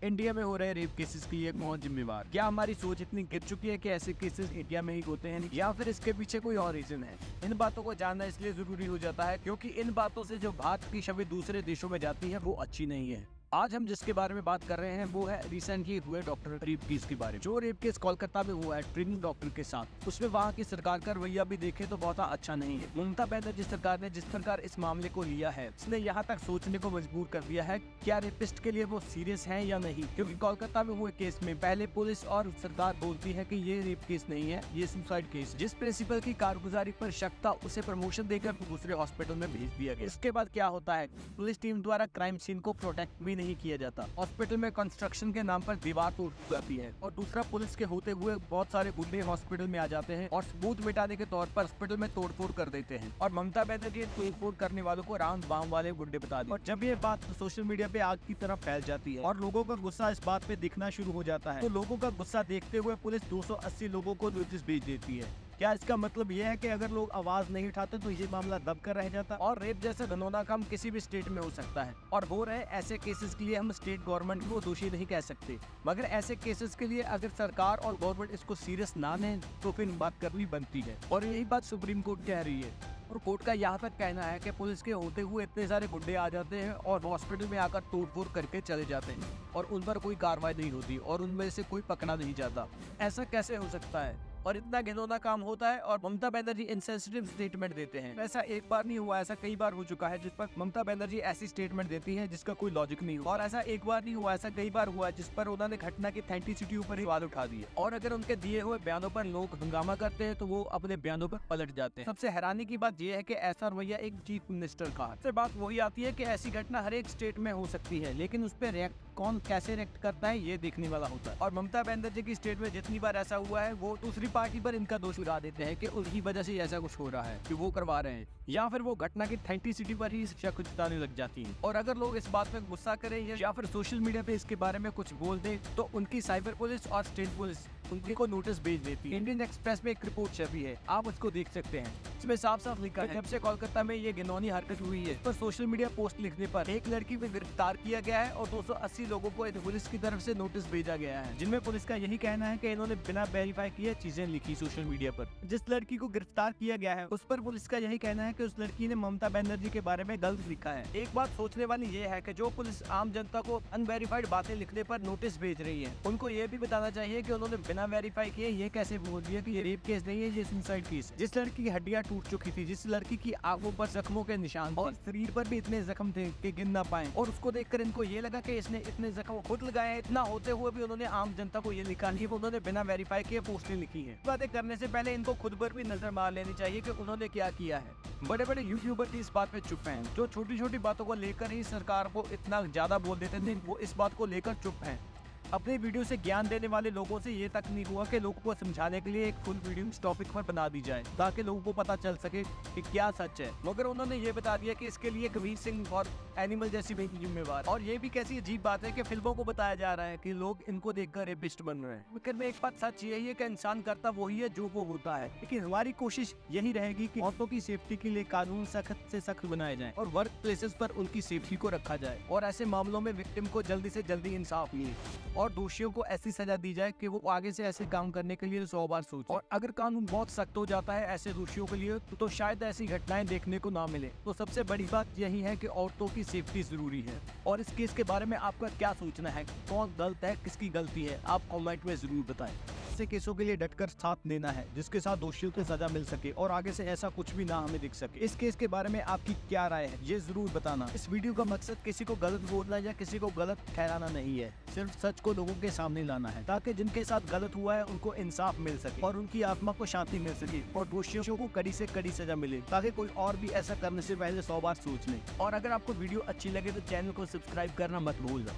India में हो रहे रेप केसेस की ये कौन जिम्मेवार? क्या हमारी सोच इतनी गिर चुकी है कि ऐसे केसेस इंडिया में ही होते हैं, या फिर इसके पीछे कोई और रीजन है? इन बातों को जानना इसलिए जरूरी हो जाता है क्योंकि इन बातों से जो भारत की छवि दूसरे देशों में जाती है वो अच्छी नहीं है। आज हम जिसके बारे में बात कर रहे हैं वो है रिसेंटली हुए डॉक्टर रेप केस के बारे में। जो रेप केस कोलकाता में हुआ है ट्रेनिंग डॉक्टर के साथ, उसमें वहाँ की सरकार का रवैया भी देखे तो बहुत अच्छा नहीं है। ममता बनर्जी सरकार ने जिस प्रकार इस मामले को लिया है उसने यहाँ तक सोचने को मजबूर कर दिया है क्या रेपिस्ट के लिए वो सीरियस है या नहीं। क्योंकि कोलकाता में हुए केस में पहले पुलिस और सरकार बोलती है कि ये रेप केस नहीं है, ये सुसाइड केस। जिस प्रिंसिपल की कारगुजारी पर शक था उसे प्रमोशन देकर दूसरे हॉस्पिटल में भेज दिया गया। इसके बाद क्या होता है, पुलिस टीम द्वारा क्राइम सीन को प्रोटेक्ट भी नहीं किया जाता। हॉस्पिटल में कंस्ट्रक्शन के नाम पर दीवार तोड़ जाती है और दूसरा पुलिस के होते हुए बहुत सारे गुंडे हॉस्पिटल में आ जाते हैं और सबूत मिटाने के तौर पर हॉस्पिटल में तोड़फोड़ कर देते हैं। और ममता बनर्जी तोड़फोड़ करने वालों को राउंड बाम वाले गुंडे बता दी। और जब ये बात सोशल मीडिया पे आग की तरफ फैल जाती है और लोगों का गुस्सा इस बात पे दिखना शुरू हो जाता है, तो लोगों का गुस्सा देखते हुए पुलिस 280 लोगों को नोटिस भेज देती है। क्या इसका मतलब यह है कि अगर लोग आवाज नहीं उठाते तो ये मामला दब कर रह जाता? और रेप जैसे घिनौना काम किसी भी स्टेट में हो सकता है और हो रहे ऐसे केसेस के लिए हम स्टेट गवर्नमेंट को दोषी नहीं कह सकते, मगर ऐसे केसेस के लिए अगर सरकार और गवर्नमेंट इसको सीरियस ना लें तो फिर बात करनी बनती है। और यही बात सुप्रीम कोर्ट कह रही है। और कोर्ट का यहाँ तक कहना है कि पुलिस के होते हुए इतने सारे गुंडे आ जाते हैं और हॉस्पिटल में आकर तोड़फोड़ करके चले जाते हैं और उन पर कोई कार्रवाई नहीं होती और उनमें से कोई पकड़ा नहीं जाता। ऐसा कैसे हो सकता है? और इतना घिनौना काम होता है और ममता बनर्जी इनसेंसिटिव स्टेटमेंट देते हैं। ऐसा एक बार नहीं हुआ, ऐसा कई बार हो चुका है जिस पर ममता बनर्जी ऐसी स्टेटमेंट देती है जिसका कोई लॉजिक नहीं हुआ। और ऐसा एक बार नहीं हुआ, ऐसा कई बार हुआ जिस पर उन्होंने घटना की ऑथेंटिसिटी ऊपर ही सवाल उठा दिए। और अगर उनके दिए हुए बयानों पर लोग हंगामा करते हैं तो वो अपने बयानों पर पलट जाते हैं। सबसे हैरानी की बात यह है कि ऐसा रवैया एक चीफ मिनिस्टर का है। बात वही आती है कि ऐसी घटना हर एक स्टेट में हो सकती है, लेकिन उस पर कौन कैसे रिएक्ट करता है ये देखने वाला होता है। और ममता बनर्जी की स्टेट में जितनी बार ऐसा हुआ है वो दूसरी पार्टी पर इनका दोष लगा देते हैं कि उनकी वजह से ऐसा कुछ हो रहा है कि वो करवा रहे हैं, या फिर वो घटना की ऑथेंटिसिटी पर ही शक जताने लग जाती है। और अगर लोग इस बात में गुस्सा करें या फिर सोशल मीडिया पे इसके बारे में कुछ बोल दें तो उनकी साइबर पुलिस और स्टेट पुलिस उनके को नोटिस भेज देती है। इंडियन एक्सप्रेस में एक रिपोर्ट छपी है, आप उसको देख सकते हैं। इसमें साफ साफ लिखा है जब से कोलकाता में ये घिनौनी हरकत हुई है, पर सोशल मीडिया पोस्ट लिखने पर एक लड़की को गिरफ्तार किया गया है और 280 लोगों को पुलिस की तरफ से नोटिस भेजा गया है, जिनमें पुलिस का यही कहना है कि इन्होंने बिना वेरीफाई किए चीजें लिखी सोशल मीडिया पर। जिस लड़की को गिरफ्तार किया गया है उस पर पुलिस का यही कहना है कि उस लड़की ने ममता बनर्जी के बारे में गलत लिखा है। एक बात सोचने वाली ये है कि जो पुलिस आम जनता को अनवेरीफाइड बातें लिखने पर नोटिस भेज रही है, उनको ये भी बताना चाहिए कि उन्होंने बिना वेरीफाई किए ये कैसे बोल दिया कि ये रेप केस नहीं है, ये सुसाइड केस। जिस लड़की की हड्डियां टूट चुकी थी, जिस लड़की की आंखों पर जख्मों के निशान और शरीर पर भी इतने जख्म थे कि गिन ना पाए, और उसको देखकर इनको ये लगा कि इसने इतने जख्म खुद लगाए। इतना होते हुए भी उन्होंने आम जनता को ये लिखा नहीं, उन्होंने बिना वेरीफाई किए पोस्टें लिखी है। बातें करने से पहले इनको खुद पर भी नजर मार लेनी चाहिए कि उन्होंने क्या किया है। बड़े बड़े यूट्यूबर भी इस बात पे चुप हैं, जो छोटी छोटी बातों को लेकर ही सरकार को इतना ज्यादा बोल देते थे, वो इस बात को लेकर चुप हैं। अपने वीडियो से ज्ञान देने वाले लोगों से ये तक नहीं हुआ कि लोगों को समझाने के लिए एक फुल वीडियो इस टॉपिक पर बना दी जाए ताकि लोगों को पता चल सके कि क्या सच है, मगर उन्होंने ये बता दिया कि इसके लिए कबीर सिंह और एनिमल जैसी भी जिम्मेवार। और ये भी कैसी अजीब बात है कि फिल्मों को बताया जा रहा है कि लोग इनको देखकर रेपिस्ट बन रहे हैं। मगर में एक बात सच यही है कि इंसान करता वही है जो वो होता है, लेकिन हमारी कोशिश यही रहेगी कि औरतों की सेफ्टी के लिए कानून सख्त से सख्त बनाए जाए और वर्क प्लेसेस पर उनकी सेफ्टी को रखा जाए और ऐसे मामलों में विक्टिम को जल्दी से जल्दी इंसाफ मिले और दोषियों को ऐसी सजा दी जाए कि वो आगे से ऐसे काम करने के लिए 100 बार सोचे। और अगर कानून बहुत सख्त हो जाता है ऐसे दोषियों के लिए तो शायद ऐसी घटनाएं देखने को ना मिले। तो सबसे बड़ी बात यही है कि औरतों की सेफ्टी जरूरी है। और इस केस के बारे में आपका क्या सोचना है, कौन गलत है, किसकी गलती है, आप कमेंट में जरूर बताएं। ऐसे केसों के लिए डटकर साथ देना है जिसके साथ दोषियों को सजा मिल सके और आगे से ऐसा कुछ भी ना हमें दिख सके। इस केस के बारे में आपकी क्या राय है ये जरूर बताना। इस वीडियो का मकसद किसी को गलत बोलना या किसी को गलत ठहराना नहीं है, सिर्फ सच को लोगों के सामने लाना है ताकि जिनके साथ गलत हुआ है उनको इंसाफ मिल सके और उनकी आत्मा को शांति मिल सके और दोषियों को कड़ी से कड़ी सजा मिले ताकि कोई और भी ऐसा करने से पहले 100 बार सोच ले। और अगर आपको वीडियो अच्छी लगे तो चैनल को सब्सक्राइब करना मत भूलना।